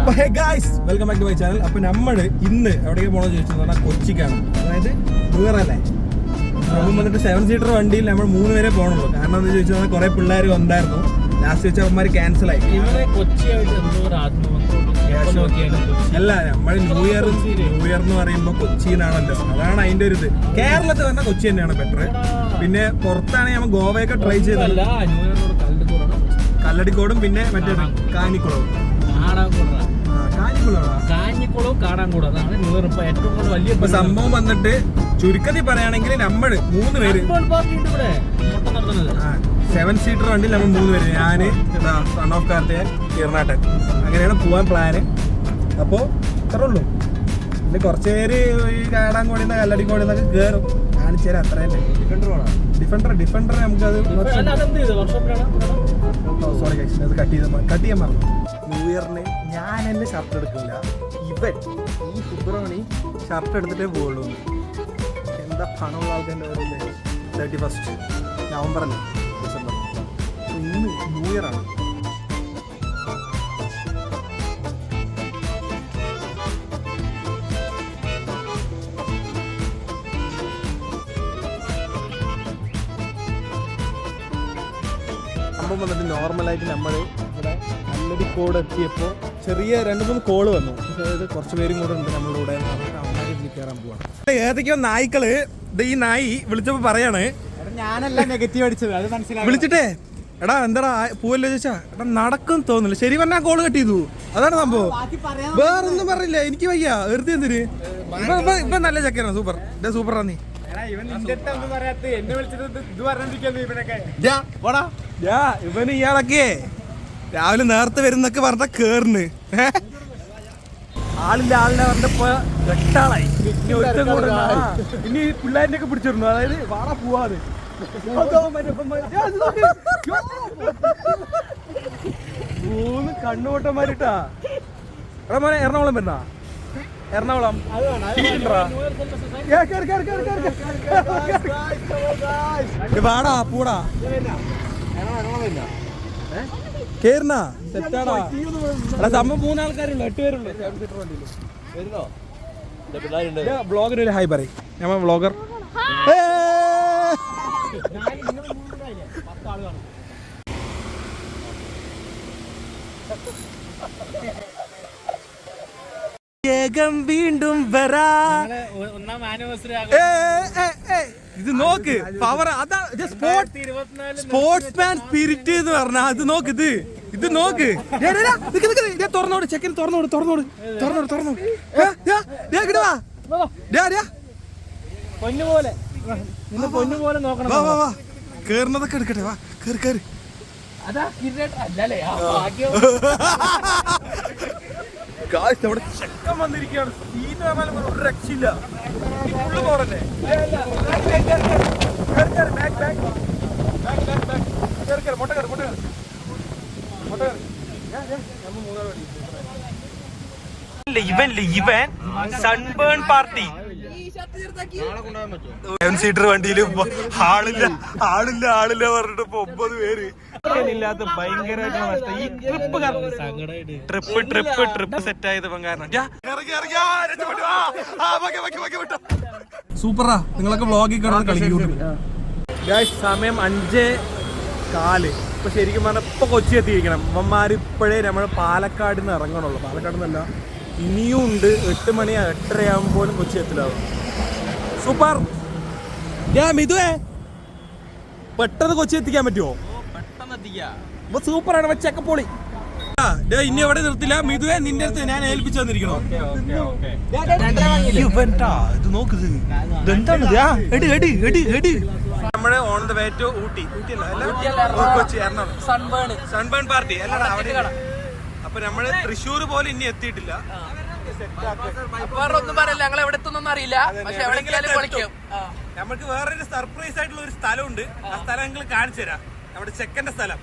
അപ്പൊ hey guys, welcome back to my channel. അപ്പൊ നമ്മള് ഇന്ന് എവിടേക്ക് പോകണമെന്ന് ചോദിച്ചത് പറഞ്ഞാൽ കൊച്ചിക്കാണ്. അതായത് ദൂരല്ലേ, അപ്പം വന്നിട്ട് 7 സീറ്റർ വണ്ടിയിൽ നമ്മൾ 3 പേരെ പോകണുള്ളൂ. കാരണം എന്താ ചോദിച്ചാൽ കുറെ പിള്ളേർ ഉണ്ടായിരുന്നു. ലാസ്റ്റ് വെച്ച അവന്മാർ ക്യാൻസൽ ആയി. അല്ല, നമ്മൾ ന്യൂ ഇയർ എന്ന് പറയുമ്പോൾ കൊച്ചിന്നാണല്ലോ, അതാണ് അതിന്റെ ഒരു ഇത്. കേരളത്തിൽ തന്നെ കൊച്ചി തന്നെയാണ് ബെറ്റർ. പിന്നെ പുറത്താണെങ്കിൽ നമ്മൾ ഗോവയൊക്കെ ട്രൈ ചെയ്തല്ല. കല്ലടിക്കോടും പിന്നെ മറ്റേ കാഞ്ഞിക്കുളവും സംഭവം വന്നിട്ട് ചുരുക്കത്തിൽ പറയുകയാണെങ്കിൽ നമ്മള് 3 പേര് 7 സീറ്റർ വണ്ടിയിൽ നമ്മൾ 3 പേര്, ഞാന് സൺ ഓഫ് കാർത്തികൻ, കീർണാട്ടൻ, അങ്ങനെയാണ് പോവാൻ പ്ലാന്. അപ്പോ ഇത്രേ ഉള്ളൂ. പിന്നെ കുറച്ച് പേര് ഈ കാടാൻകോടിന്ന് കല്ലടിക്കോടിന്നൊക്കെ കയറും. കാണിച്ചു തരാം. അത്രയല്ലേ. ഡിഫൻഡർ നമുക്കത് സോറി ഗൈസ്, അത് കട്ട് ചെയ്യാൻ മറന്നു. ന്യൂ ഇയറിന് ഞാൻ എന്നെ ഷർട്ട് എടുക്കില്ല. ഇവൻ ഈ ഫെബ്രുവരി ഷർട്ട് എടുത്തിട്ടേ പോവുള്ളൂ. എന്താ പണമുള്ള ആൾക്കാരുടെ 31 നവംബർ അല്ലേ, ഡിസംബർ. ഇന്ന് ന്യൂ ഇയർ ആണ്. സംഭവം വന്നിട്ട് നോർമലായിട്ട് നമ്മൾ ഇവിടെ നല്ലൊരു കോഡ് എത്തിയപ്പോൾ ചെറിയ 2-3 കോള് വന്നു. അതായത് കുറച്ച് പേരും കൂടെ ഉണ്ട് നമ്മളുടെ കൂടെ. കയറാൻ പോവാണ്. ഏതൊക്കെയോ നായ്ക്കള് ഈ നായി വിളിച്ചപ്പോ പറയാണ്, ഞാനല്ല നെഗറ്റീവ് അടിച്ചത്, അത് മനസ്സിലായി. വിളിച്ചിട്ടേ എടാ എന്താടാ പോവല്ലോ ചോദിച്ചാ, എടാ നടക്കും തോന്നില്ല. ശരി പറഞ്ഞാൽ കോള് കട്ട് ചെയ്തു. അതാണ് സംഭവം. വേറൊന്നും പറഞ്ഞില്ല. എനിക്ക് വയ്യ വെറുതെ എന്തിന്. ഇപ്പൊ നല്ല ചക്കരാ. സൂപ്പർ സൂപ്പറാ. നീ ഇവന് ഇയാളൊക്കെ രാവിലെ നേരത്തെ വരുന്നൊക്കെ പറഞ്ഞ കേറിന് ആളിന്റെ പറഞ്ഞപ്പോ 8 ആളായി. ഇനി ഒരുത്തം കൂടെ ഇനി പിള്ളേരിന്റെ ഒക്കെ പിടിച്ചിരുന്നു. അതായത് വാടാ പോവാതെ 3 കണ്ണുകൊട്ടന്മാരിട്ടാ. എടാ മോനെ, എറണാകുളം വരുന്ന എറണാകുളം വാടാ പൂടാ കേറുന്ന സെറ്റാടാ. എടാ സംഭവം 3 ആൾക്കാരുള്ളൂ, 8 പേരുള്ളൂ. ബ്ലോഗിന് ഒരു ഹായ് പറയും. ഞാൻ വ്ളോഗർ. വീണ്ടും വരാ. ഇത് നോക്ക് പവർ. അതാ സ്പോർട്സ്മാൻ സ്പിരിറ്റ് എന്ന് പറഞ്ഞ അത് നോക്ക്. ഇത് നോക്ക്. തുറന്നോട് ചെക്കൻ, തുറന്നോട്. പൊന്നുപോലെ പൊന്നുപോലെ നോക്കണം. കേറുന്നതൊക്കെ എടുക്കട്ടെ. വാ കേറി. അവിടെ ചെക്കൻ വന്നിരിക്കുകയാണ്. സീറ്റ് പറഞ്ഞാലും ഒരു രക്ഷയില്ല. ഫുള്ള് പോറല്ലേ. ഇവൻ സൺബേൺ പാർട്ടി 7 സീറ്റർ വണ്ടിയില് ആളില്ല പറഞ്ഞിട്ട് 9 പേര് ഇല്ലാത്ത ഭയങ്കരമായിട്ടുള്ള നഷ്ടം. ഈ ട്രിപ്പ് സെറ്റ് ആയതിപ്പം കാരണം. സൂപ്പറാ. നിങ്ങളൊക്കെ വ്ളോഗിൽ കാണാൻ കളിക്കും. സമയം 5:15. ഇപ്പൊ ശരിക്കും പറഞ്ഞാൽ ഇപ്പൊ കൊച്ചി എത്തിയിരിക്കണം. അമ്മമാര് ഇപ്പോഴേ നമ്മൾ പാലക്കാട് നിന്ന് ഇറങ്ങണുള്ളൂ. പാലക്കാട് നിന്നല്ല, ഇനിയും ഉണ്ട്. 8 മണി 8:30 ആകുമ്പോഴും കൊച്ചി എത്തില്ലാവും. സൂപ്പർ. മിതുവേ പെട്ടെന്ന് കൊച്ചി എത്തിക്കാൻ പറ്റുമോ? സൂപ്പറാണ്. വെച്ചൊക്കെ പൊളി. ഇനി എവിടെ നിർത്തില്ല. മിതുവേ നിന്റെ അടുത്ത് ഞാൻ ഏൽപ്പിച്ചു തന്നിരിക്കണോ? ഇത് നോക്ക്. നമ്മുടെ on the way to Ooty. Kochi, Ernakulam sunburn party അല്ലടാ അവിടെ. അപ്പൊ നമ്മള് തൃശ്ശൂർ പോലെ ഇനി എത്തിയിട്ടില്ല. ഒന്നും പറയില്ല, ഞങ്ങൾ എവിടെ എത്തുന്നൊന്നും അറിയില്ല. പക്ഷെ എവിടെയെങ്കിലും വിളിക്കും. നമുക്ക് വേറൊരു സർപ്രൈസ് ആയിട്ടുള്ള ഒരു സ്ഥലമുണ്ട്. ആ സ്ഥലം ഞങ്ങൾ കാണിച്ചു തരാം. നമ്മുടെ ചെക്കന്റെ സ്ഥലം.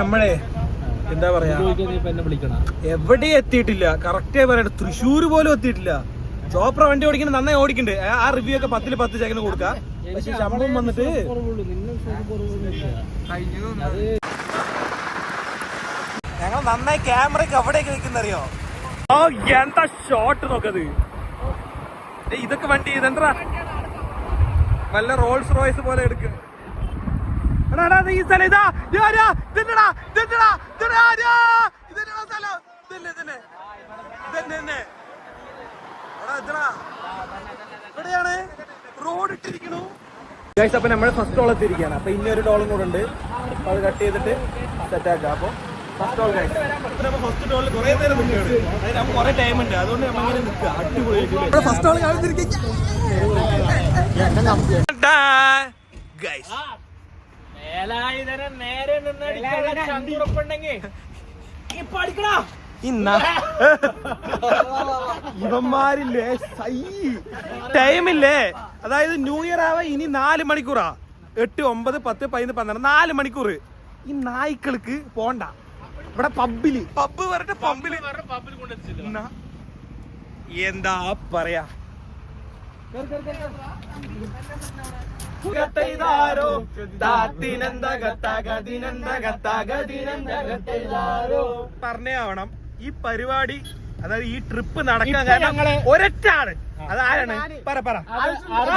നമ്മളെ എന്താ പറയാ, എവിടെ എത്തിയിട്ടില്ല. കറക്റ്റ് പറയട്ടെ, തൃശ്ശൂർ പോലും എത്തിയിട്ടില്ല. ചോപ്ര വണ്ടി ഓടിക്കണ നന്നായി ഓടിക്കണ്ടേ. ആ റിവ്യൂ ഒക്കെ 10-10 സെക്കൻഡ് കൊടുക്കാം. പക്ഷെ ശമ്പളം വന്നിട്ട് ഞങ്ങൾ നന്നായി ക്യാമറയ്ക്ക് അവിടേക്ക് നിൽക്കുന്നറിയോ? ഓ എന്താ ഷോട്ട് നോക്കത്. ഇതൊക്കെ വണ്ടി ഇതെന്താ വല്ല റോൾസ് റോയ്സ് പോലെ എടുക്ക. ഈ സ്ഥലം ഇതാ ഇവിടെയാണ് റോഡ് ഇട്ടിരിക്കണു. അപ്പൊ നമ്മൾ ഫസ്റ്റ് ഡോൾ എത്തിയിരിക്കുകയാണ്. അപ്പൊ ഇനി ഒരു ഡോളും കൂടെ ഉണ്ട്. അപ്പൊ അത് കട്ട് ചെയ്തിട്ട് സെറ്റ് ആക്കാം. അപ്പൊ ഫസ്റ്റ് ഡോൾ ഫസ്റ്റ് ഡോളിൽ കുറെ നേരം നിൽക്കുകയാണ്. അതായത് നമുക്ക് കുറെ ടൈം ഉണ്ട്. അതുകൊണ്ട് നമ്മളിങ്ങനെ നിൽക്കുക. അടിപൊളിയായിട്ട് ഫസ്റ്റ് ഡോൾ ഇവന്മാരില്ലേ ടൈമില്ലേ? അതായത് ന്യൂ ഇയർ ആവാ ഇനി 4 മണിക്കൂറാ. 8, 9, 10, 11, 12 4 മണിക്കൂർ. ഈ നായ്ക്കൾക്ക് പോണ്ട. ഇവിടെ പബ്ബ് വരട്ടെ. പബ്ബില് എന്താ പറയാ? പറഞ്ഞേ ആവണം ഈ പരിപാടി, അതായത് ഈ ട്രിപ്പ് നടക്കാൻ കാരണം ഒരൊറ്റാണ്. അതാരാണ്? പറ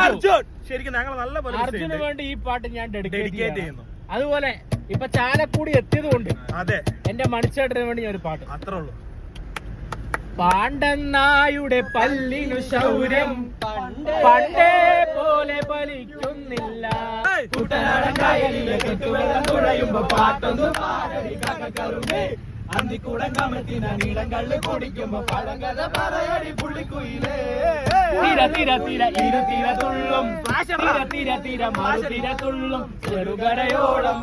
അർജുൻ. ശരിക്കും ഞങ്ങൾ നല്ല അർജുന് വേണ്ടി ഈ പാട്ട് ഞാൻ ഡെഡിക്കേറ്റ് ചെയ്യുന്നു. അതുപോലെ ഇപ്പൊ ചാലക്കുടി എത്തിയത് കൊണ്ട് അതെ എന്റെ മണിച്ചേട്ടന് വേണ്ടി ഞാൻ ഒരു പാട്ട്. അത്രേ ഉള്ളൂ. പാണ്ഡനായുടെ പല്ലിനു ശൗര്യം പണ്ടേ പോലെ ഫലിക്കുന്നില്ല. തുള്ളും മറുതിര ചെറുകരയോളം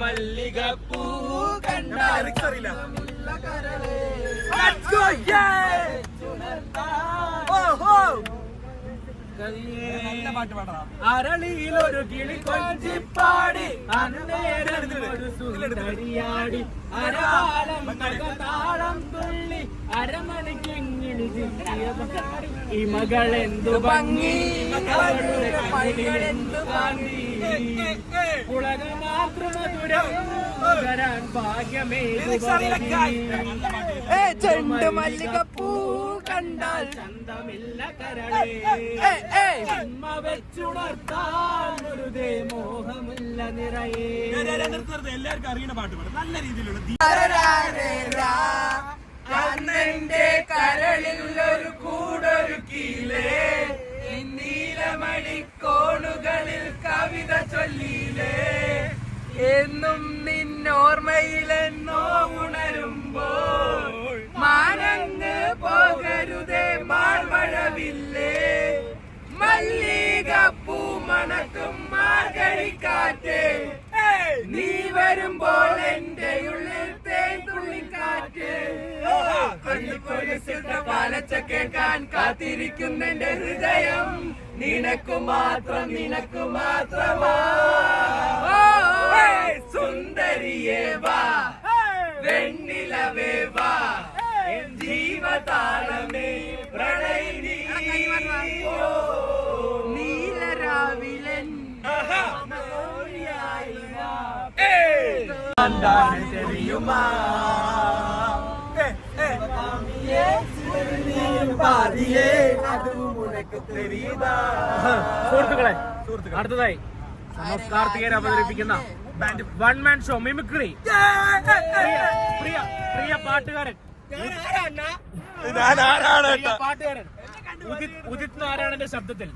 മല്ലികപ്പൂ അരളിയിലൊരു കിളി കൊഞ്ചിപ്പാടി അന്നേരടിയാടി താളം തുള്ളി അരമണിക്കിങ്ങിണി ഈ മകളെന്തു ഭംഗി ഉലകമാതൃമധുരം വരാൻ ഭാഗ്യമേ ചെണ്ടു മല്ലികപ്പൂ കണ്ടാൽ ചന്തമില്ല കരളേ വെച്ചുണർത്താൻ വെറുതെ മോഹമില്ല നിറയെ. എല്ലാവർക്കും അറിയുന്ന പാട്ട് പാടും നല്ല രീതിയിലുള്ള. അന്നെന്റെ കരളിൽ ഒരു കൂടൊരുക്കിയിലേ, നീലമണിക്കോണുകളിൽ കവിത ചൊല്ലിയിലേ, എന്നും നിന്നോർമ്മയിലെന്നോ ഉണരുമ്പോൾ മാനങ്ങ് പോകരുതേ മാർമഴവില്ലേ, മല്ലികപ്പൂ മണക്കും മാർഗഴിക്കാറ്റ്, നീ വരുമ്പോൾ എന്റെ ഉള്ളിൽ തേൻ തുള്ളിക്കാറ്റ്, പാലച്ച കേൾക്കാൻ കാത്തിരിക്കുന്നെന്റെ ഹൃദയം, നിനക്കു മാത്രമാ സുന്ദരിയേ വാ, വെണ്ണിലവേ വാ, ജീവതാളമേ പ്രണയിനി നീലരാവിലൻ തെളിയുമാ സുഹൃത്തുക്കളെ, അടുത്തതായി കാർത്തികേയൻ അവതരിപ്പിക്കുന്ന വൺ മാൻ ഷോ മിമിക്രി. പ്രിയ പാട്ടുകാരൻ ഉദിത് നാരായണന്റെ ശബ്ദത്തിൽ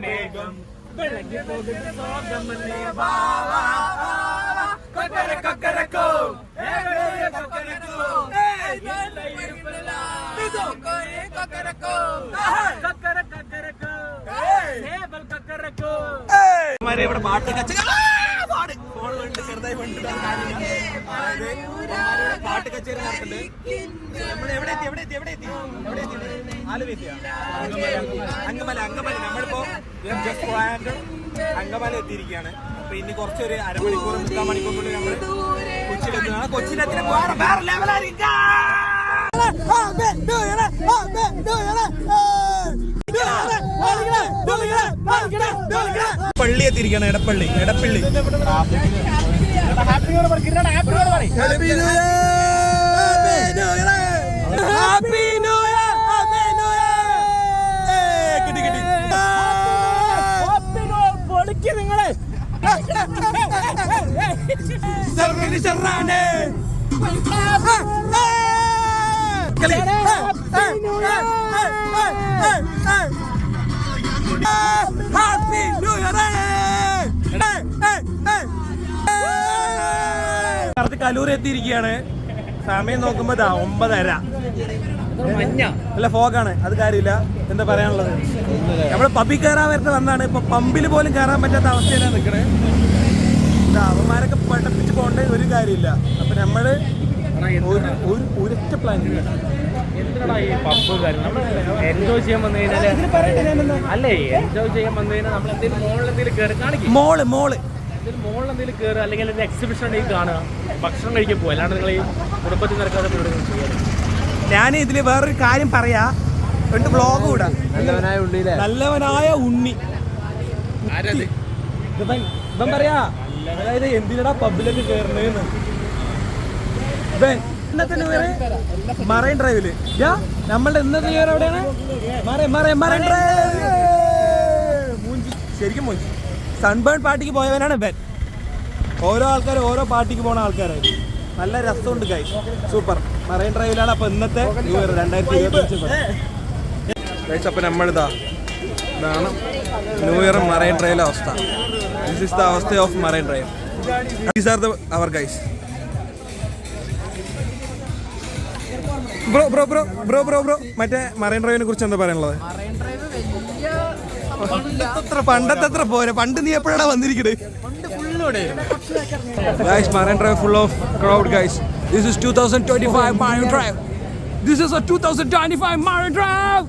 മേഘം വിളങ്ങി പോകുന്ന കൊക്കരക്കോ ഇവിടെ പാട്ട് പാട്ട് കച്ചേരി അങ്കമല നമ്മളിപ്പോ അങ്കമല എത്തിയിരിക്കുകയാണ്. അപ്പൊ ഇനി കുറച്ചൊരു അരമണിക്കൂർ 3 മണിക്കൂറിനുള്ളിൽ നമ്മൾ കൊച്ചിയിലെത്തുകയാണ്. കൊച്ചിയിലെത്തിന് വേറെ ലെവലായിരിക്കും. പള്ളി എത്തിയിരിക്കുകയാണ്. എടപ്പള്ളി നിങ്ങളെ കലൂർ എത്തിയിരിക്കുകയാണ്. സമയം നോക്കുമ്പോ 9:30. അല്ല ഫോഗാണ്, അത് കാര്യമില്ല. എന്താ പറയാനുള്ളത്? നമ്മള് പബ്ബിൽ കയറാൻ വരുന്ന വന്നാണ്. ഇപ്പൊ പമ്പിൽ പോലും കയറാൻ പറ്റാത്ത അവസ്ഥയിലാണ് നിൽക്കണേ. അവന്മാരൊക്കെ പഠിപ്പിച്ച് പോകേണ്ട ഒരു കാര്യമില്ല. അപ്പൊ നമ്മള് ഒരൊറ്റ പ്ലാൻ എന്തിനാ ഈ പബ്ബ് കാര്യം? നമ്മൾ എൻജോയ് ചെയ്യാൻ വന്നു കഴിഞ്ഞാൽ അല്ലേ, എൻജോയ് ചെയ്യാൻ വന്നു കഴിഞ്ഞാൽ നമ്മൾ എന്തെങ്കിലും മോളിലെന്തെങ്കിലും കയറി കാണിക്കും. മോള് മോളിലെന്തെങ്കിലും കയറുക, അല്ലെങ്കിൽ എന്തെങ്കിലും എക്സിബിഷൻ ഉണ്ടെങ്കിൽ കാണുക, ഭക്ഷണം കഴിക്കാൻ പോകുക. അല്ലാണ്ട് നിങ്ങൾ ഈ കുടുംബത്തിൽ നടക്കാതെ ചെയ്യാറ്. ഞാൻ ഇതില് വേറൊരു കാര്യം പറയാ, രണ്ട് വ്ളോഗ് കൂടാ. നല്ലവനായ ഉണ്ണി ഇവൻ പറയാ, അതായത് എന്തിനടാ പബ്ബിലൊക്കെ കയറണേന്ന്. ഇന്നത്തെ ന്യൂ ഇയർ മറൈൻ ഡ്രൈവില്. നമ്മളുടെ ഇന്നത്തെ ന്യൂ ഇയർ എവിടെയാണ്? Marine drive. ശരിക്കും മൂഞ്ചി. സൺബേൺ പാർട്ടിക്ക് പോയവനാണ് ഇവൻ. ഓരോ ആൾക്കാരും ഓരോ പാർട്ടിക്ക് പോണ ആൾക്കാരായി. നല്ല രസമുണ്ട് ഗൈസ്, സൂപ്പർ. മറൈൻ ഡ്രൈവിലാണ് അപ്പൊ ഇന്നത്തെ ന്യൂ ഇയർ 2025. അപ്പൊ നമ്മളിതാണ് ന്യൂ ഇയർ മറൈൻ ഡ്രൈവിലെ അവസ്ഥ. ദിസ് ഇസ് ദ അവസ്ഥ of marine drive. These are the our guys. Bro മറ്റേ മറൈൻ ഡ്രൈവിനെ കുറിച്ച് എന്താ പറയാനുള്ളത്? പണ്ടത്തെ പോരെ. പണ്ട് നീ എപ്പോഴാണ് വന്നിരിക്കുന്നത്? Guys, Marine Drive full of crowd, guys. This is 2025 Marine Drive. This is a 2025 Marine Drive.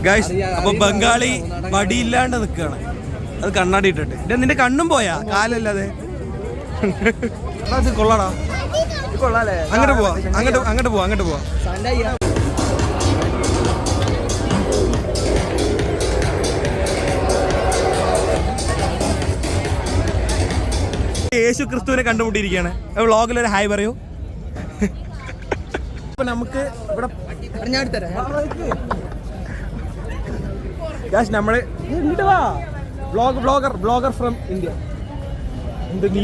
Guys, അപ്പൊ ബംഗാളി വടിയില്ലാണ്ട് നിൽക്കുകയാണ്. അത് കണ്ണാടി ഇട്ടിട്ട്. നിന്റെ കണ്ണും പോയാ? കാലല്ലാതെ കൊള്ളാടാ. അങ്ങോട്ട് പോവാ. യേശു ക്രിസ്തുവിനെ കണ്ടുമുട്ടിയിരിക്കുകയാണ്. വ്ളോഗിലൊരു ഹായ് പറയൂ. ഇപ്പൊ നമുക്ക് ഇവിടെ നമ്മള് ബ്ലോഗർ ഫ്രം ഇന്ത്യ.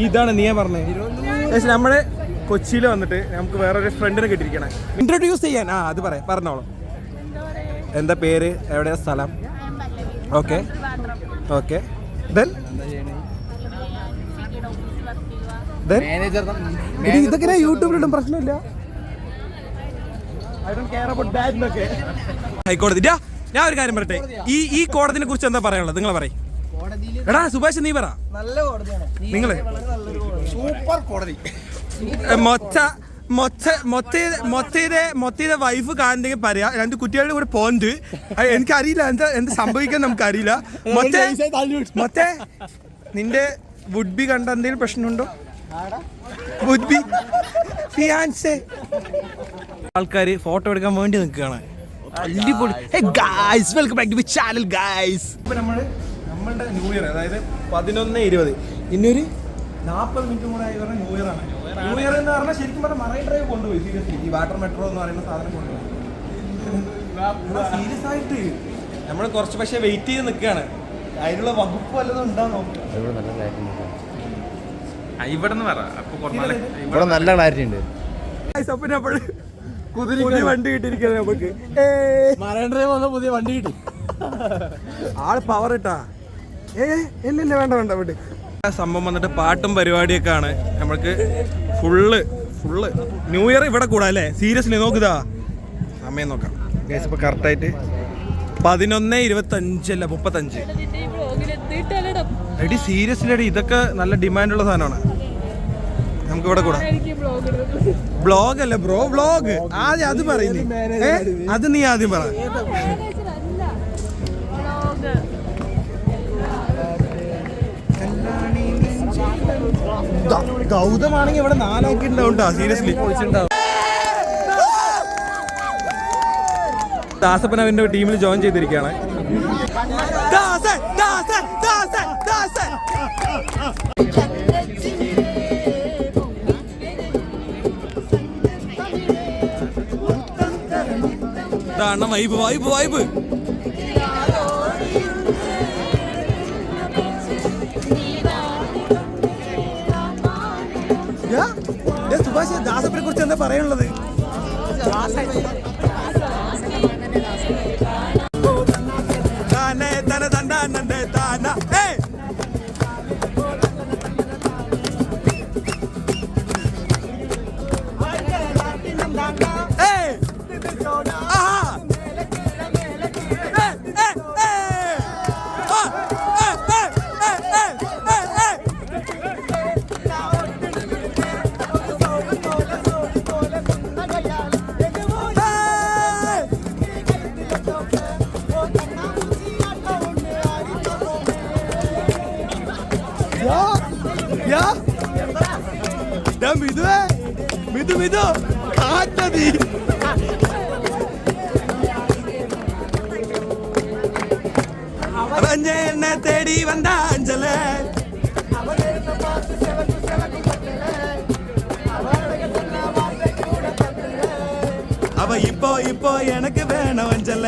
ഇതാണ് നീ പറഞ്ഞേ. നമ്മള് കൊച്ചിയിൽ വന്നിട്ട് നമുക്ക് വേറൊരു ഫ്രണ്ടിനെ കിട്ടിയിരിക്കണം, ഇൻട്രൊഡ്യൂസ് ചെയ്യാൻ. അത് പറഞ്ഞോളൂ. എന്താ പേര്, എവിടെയാ സ്ഥലം? ഓക്കെ. ഇതൊക്കെ യൂട്യൂബിലിടും, പ്രശ്നമില്ല. ഹൈക്കോടതി. ഞാൻ ഒരു കാര്യം പറയട്ടെ, ഈ കോടതിനെ കുറിച്ച് എന്താ പറയാനുള്ളത്? നിങ്ങൾ പറയും. എടാ സുഭാഷ്, നീ പറ. നല്ല കോടതിയാണ്. നിങ്ങള് സൂപ്പർ കോടതി. മൊത്തയുടെ വൈഫ് കാണുന്നെങ്കിൽ പറയാ. 2 കുട്ടികളുടെ കൂടെ പോണ്ട്. എനിക്കറിയില്ല എന്താ സംഭവിക്കാൻ, നമുക്കറിയില്ല. മൊത്തേ നിന്റെ വുഡ് ബി കണ്ട എന്തെങ്കിലും പ്രശ്നമുണ്ടോ? Would be fiancée. ആൾക്കാര് ഫോട്ടോ എടുക്കാൻ വേണ്ടി നിൽക്കുകയാണ്. അടിപൊളി. Guys, welcome back to my channel guys. ഇപ്പൊ നമ്മളുടെ ന്യൂ ഇയർ, അതായത് 11:20, ഇന്നൊരു 40 മിനിറ്റും കൂടെ ആയി പറഞ്ഞ ന്യൂ ഇയർ ആണ്. ന്യൂ ഇയർ എന്ന് പറഞ്ഞാൽ ശരിക്കും പറഞ്ഞാൽ മറൈൻ ഡ്രൈവ് കൊണ്ടുപോയി. സീരിയസ്ലി ഈ വാട്ടർ മെട്രോ എന്ന് പറയുന്ന സാധനം കൊണ്ടുപോയി. സീരിയസ് ആയിട്ട് നമ്മൾ കുറച്ച് പക്ഷേ വെയിറ്റ് ചെയ്ത് നിൽക്കുകയാണ്. അതിനുള്ള വകുപ്പ് വല്ലതും ഉണ്ടാകും. ഇവിടെ നല്ല ക്ലാരിറ്റി ഉണ്ട്. പുതിയ വണ്ടി കിട്ടിയിരിക്കുന്നത് നമുക്ക്. മറൈൻ ഡ്രൈവ് വന്ന പുതിയ വണ്ടി കിട്ടി. ആള് പവർ ഇട്ടാ. ഇല്ല വേണ്ട വിട്ട്. സംഭവം വന്നിട്ട് പാട്ടും പരിപാടിയൊക്കെ ആണ് നമ്മൾക്ക് ഫുള്ള് ന്യൂ ഇയർ ഇവിടെ കൂടാ അല്ലേ? സീരിയസ്ലി നോക്കുതാ സമയം നോക്കാം ഗൈസ്. ഇപ്പോൾ കറക്റ്റായിട്ട് 11:25 അല്ല 35. എടി സീരിയസ്ലി അടി, ഇതൊക്കെ നല്ല ഡിമാൻഡുള്ള സാധനമാണ്. നമുക്ക് ഇവിടെ കൂടാ. ബ്ലോഗ് അല്ല ബ്രോ, വ്ലോഗ്. ആദ്യം അത് പറയുന്നേ, അത് നീ ആദ്യം പറ. ഗൗതമാണെങ്കിൽ ഇവിടെ 4 ആക്കിയിട്ടുണ്ടാവും സീരിയസ്ലി. ദാസപ്പൻ അവന്റെ ടീമിൽ ജോയിൻ ചെയ്തിരിക്കുകയാണ്. Vibe vibe vibe. സുഭാഷ്, ദാസപ്പനെ കുറിച്ച് എന്താ പറയാനുള്ളത്? മിതു കാറ്റതി. എന്നെ തേടി വന്ന അഞ്ചല അവ ഇപ്പോ എനക്ക് വേണം അഞ്ചല.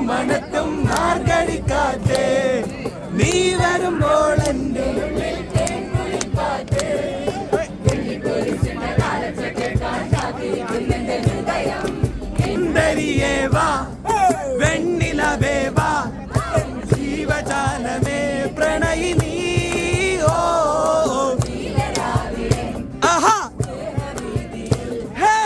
മണത്തും മാർഗഴിക്കാറ്റ് നീ വരുമ്പോൾ എൻ്റെ സുന്ദരിയേവാ വെണ്ണിലവേവാ ജീവജാലമേ പ്രണയിനി. ഓ ആഹാ ഹേ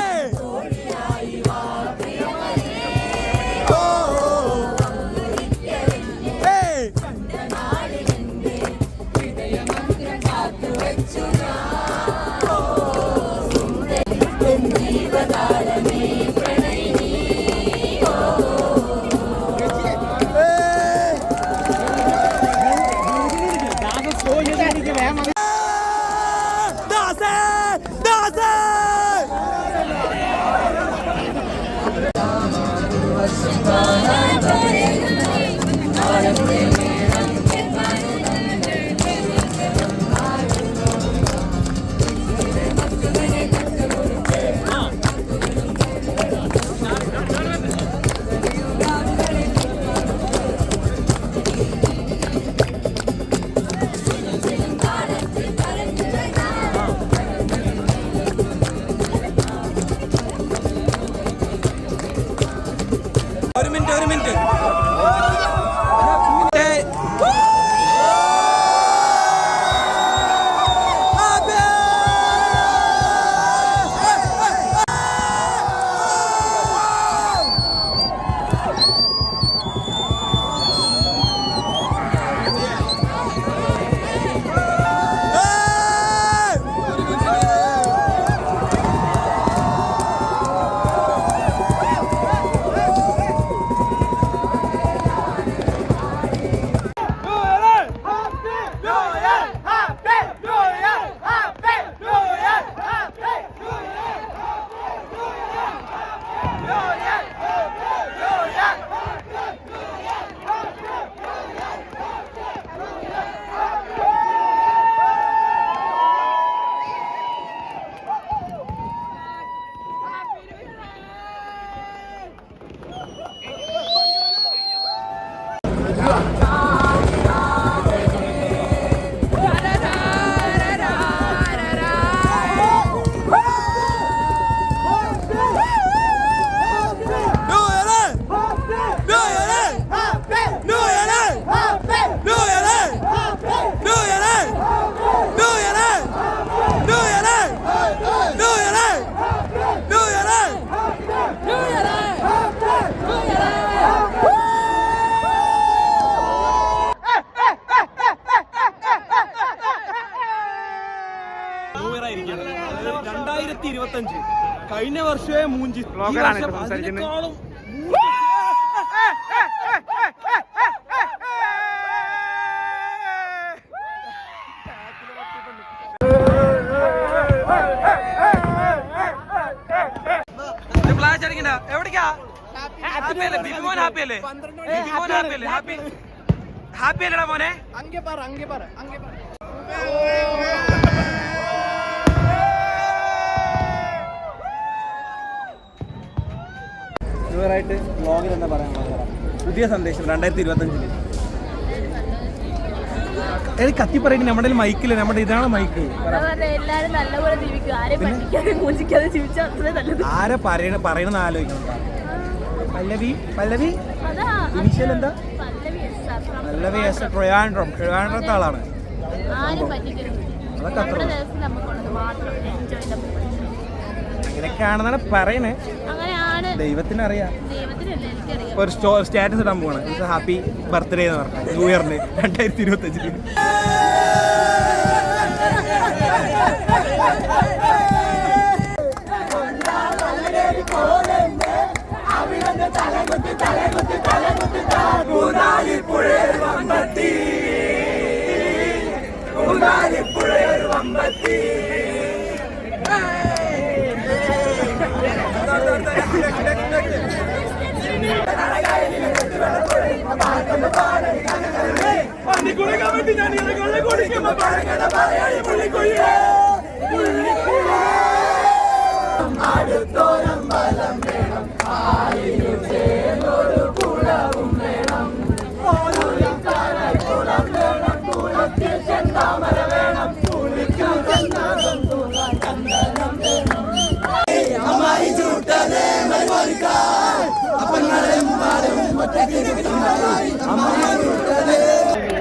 കഴിഞ്ഞ വർഷമേ മൂഞ്ചി അതിനേക്കാളും എവിടേക്കാ ഹാപ്പി അല്ലേ ബിബിമോൻ ഹാപ്പി അല്ലേ ബിബിമോൻ ഹാപ്പി അല്ലേ ഹാപ്പി അല്ലടാ മോനെ ായിട്ട് വ്ളോഗിൽ എന്താ പറയാൻ പുതിയ സന്ദേശം 2025 എനിക്ക് കത്തി പറയുന്നത് നമ്മുടെ മൈക്കില് നമ്മുടെ ഇതാണ് മൈക്ക് ആരെ പറയണെന്ന് ആലോചിക്കണം പല്ലവി പല്ലവി ഇനിഷ്യൽ എന്താ പല്ലവി ട്രിവാൻഡ്രത്തെ ആളാണ് അതൊക്കെ അത്ര അങ്ങനെയൊക്കെയാണെന്നാണ് പറയണേ ദൈവത്തിനറിയാം ഒരു സ്റ്റാറ്റസ് ഇടാൻ പോവാണ് ഹാപ്പി ബർത്ത്ഡേ എന്ന് പറഞ്ഞു ന്യൂ ഇയറിന് 2025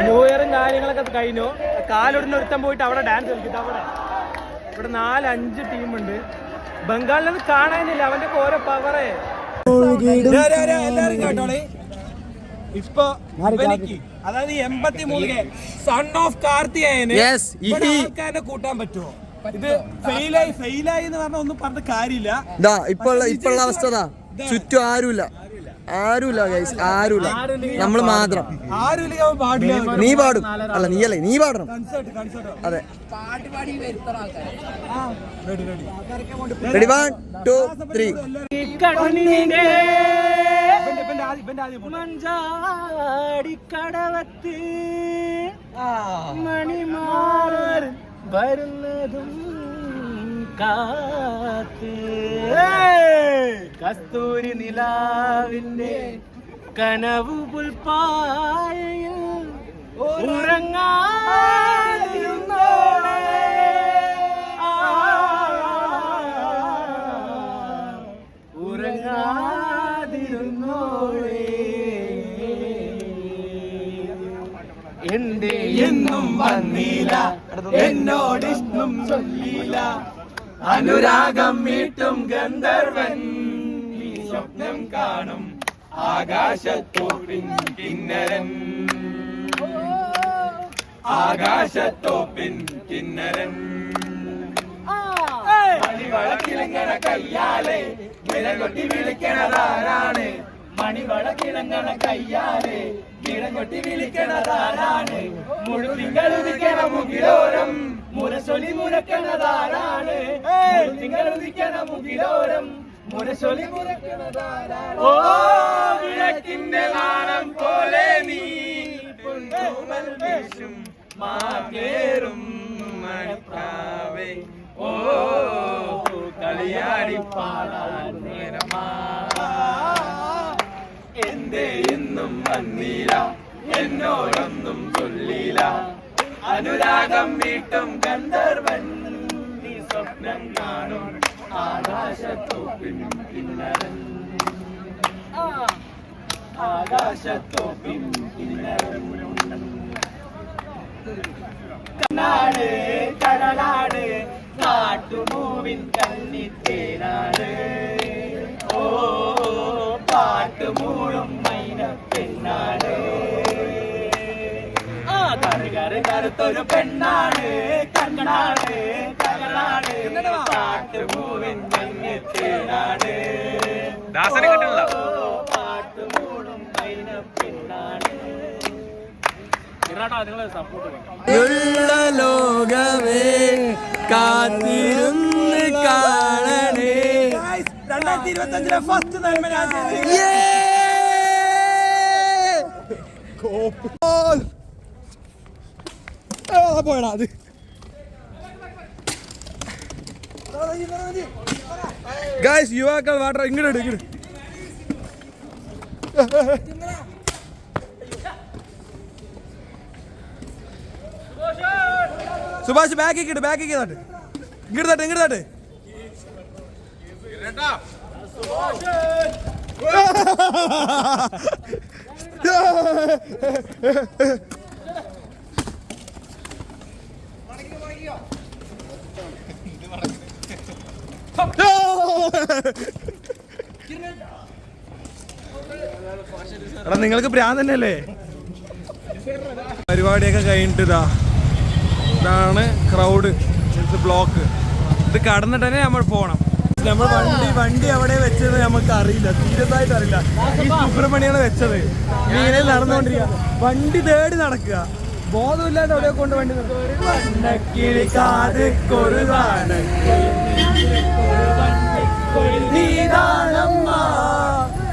ന്യൂ ഇയറും കാര്യങ്ങളൊക്കെ കഴിഞ്ഞു. കാലൊടിന് ഒരുത്തം പോയിട്ട് അവിടെ ഡാൻസ് കളിക്കും. ഇവിടെ 4-5 ടീമുണ്ട്. ബംഗാളിൽ നിന്ന് കാണാനില്ല അവന്റെ ഓരോ പവറേ. എല്ലാരും കേട്ടോളെ ഇപ്പൊ അതായത് 83 സൺ ഓഫ് കാർത്തികേയന് ആൾക്കാരെ കൂട്ടാൻ പറ്റുമോ? ഇത് ഫെയിലായി എന്ന് പറഞ്ഞ ഒന്നും പറഞ്ഞ കാര്യമില്ല. ഇപ്പോഴുള്ള അവസ്ഥ ചുറ്റും ആരുമില്ല ഗൈസ്, ആരുമില്ല, നമ്മള് മാത്രം. നീ പാടും അല്ല നീയല്ലേ, നീ പാടണം. അതെ, റെഡി 1 2 3. മഞ്ചാടിക്കടവത്ത് മണിമാർ വരുന്നതും കാത്ത് കസ്തൂരി നിലാവിന്റെ കനവു പുൽപ്പായയിൽ ഉറങ്ങാതിരുന്നോളെ ഉറങ്ങാതിരുന്നോളെ എന്റെ എന്നും വന്നില്ല എന്നോടിഷ്ണം ചൊല്ലില്ല അനുരാഗം മീട്ടും ഗന്ധർവൻ ഈ സ്വപ്നം കാണും ആകാശത്തോപ്പിൻ കിന്നരൻ ആകാശത്തോപ്പിൻ കിന്നരൻ മണിവളക്കിളങ്ങണ കയ്യാലെ വിരകൊട്ടി വിളിക്കണതാരാണ് മണിവളക്കിളങ്ങണ കയ്യാലെ വിരകൊട്ടി വിളിക്കണതാരാണ് മുഴുതിങ്കളുദിക്കണ മുകിലോരം മുരസൊലി മുരക്കണതാരാണ് മുഴുതിങ്കളുദിക്കണ മുകിലോരം മുരസൊലി മുരക്കണതാരാണ് ഓ വിളക്കിന്റെ നാണം പോലെ നീ പുൽത്തൂവൽ വീശും മാകേറും മണിക്കാവേ ഓ കളിയാടി പാടാൻ നേരമാ എന്റെ ഇന്നും വന്നില്ല എന്നോടൊന്നും ചൊല്ലില അനുരാഗം വീട്ടും ഗന്ധർവൻ നീ സ്വപ്നം കാണും ആകാശത്തോപ്പിൻ കിന്നരൻ ആകാശത്തോപ്പിൻ കിന്നരൻ കണ്ണാട് കടലാട് കാട്ടുമൂവിൻ കന്നിത്തേനാട് ഓ പാട്ടുമൂടും മൈന പെണ്ണാട് ആ കറുത്തൊരു പെണ്ണാട് കണ്ണാട് കടലാട് പാട്ടുമൂവിൻ കന്നിത്തേനാട് ദാസനെ കിട്ടുന്നില്ല. പാട്ടുമൂടും മൈന പെണ്ണാട്. നിങ്ങളെ സപ്പോർട്ട് ഉള്ള ലോകമേ കാത്തിരുന്ന് കാണണേ. 2025 ഫസ്റ്റ് നന്മ ഞാൻ ചെയ്തു. പോയടാ അത്. ഗായ്സ് യുവാക്കൾ വാട്ടർ ഇങ്ങോട്ട് ഇങ്ങോട്ട്. സുഭാഷ് ബാക്കിൽ തട്ട് ഇങ്ങോട്ട് തട്ട്. എടാ നിങ്ങൾക്ക് ഭ്രാന്ത് തന്നെയല്ലേ? പരിപാടിയൊക്കെ കഴിഞ്ഞിട്ട് ഇതാണ് ക്രൗഡ്, ബ്ലോക്ക്. ഇത് കടന്നിട്ട് തന്നെ നമ്മൾ പോകണം. നമ്മൾ വണ്ടി അവിടെ വെച്ചത് നമുക്ക് അറിയില്ല, സീരിയസ് ആയിട്ട് അറിയില്ല. ഈ സുബ്രഹ്മണ്യാണ് വെച്ചത്. ഇങ്ങനെ നടന്നുകൊണ്ടിരിക്കുക, വണ്ടി തേടി നടക്കുക, ബോധമില്ലാണ്ട് അവിടെ കൊണ്ട് വണ്ടി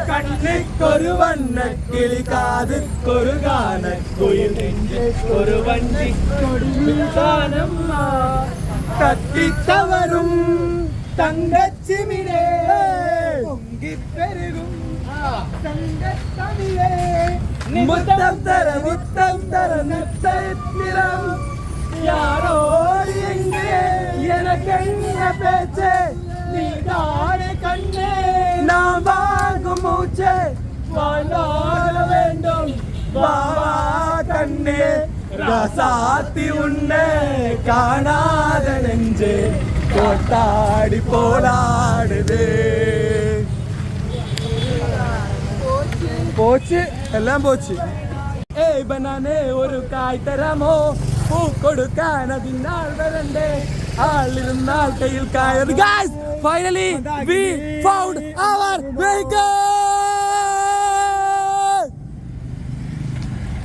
കണ്ണിക്കൊരു വണ്ണക്കിളി കാതുക്കൊരു ഗാനക്കുയിൽ നെഞ്ചിക്കൊരു വണ്ടിക്കൊടിതാനമ്മ കത്തിച്ചവരും തങ്കച്ചിമിഴേ പൊങ്കിപ്പെരുകും തങ്കത്തമിഴേ മുത്തം തര നക്ഷത്രം யாரோடு எங்கே எனக்கு என்ன பேச்சு நீ தானே கண்ணே நான் வாங்கும் மூச்சு வாழ்ந்தாக வேண்டும் வாவா கண்ணே ரசாத்தி உன்னை காணாத நெஞ்சு கோட்டாடி போலாடுது போச்சு எல்லாம் போச்சு ഏയ് ബനാനേ ഒരു കായ് തരാമോ പൂ കൊടുക്കാൻ അതിനാൾ വരണ്ടേ ആളിരുന്നാൽ കയ്യിൽ കായത്. Guys finally we found our vehicle.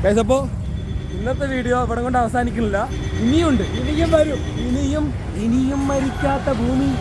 Guys അപ്പോൾ ഇന്നത്തെ വീഡിയോ ഇവിടെ കൊണ്ട് അവസാനിക്കുന്നില്ല, ഇനിയും വരും, ഇനിയും മരിക്കാത്ത ഭൂമി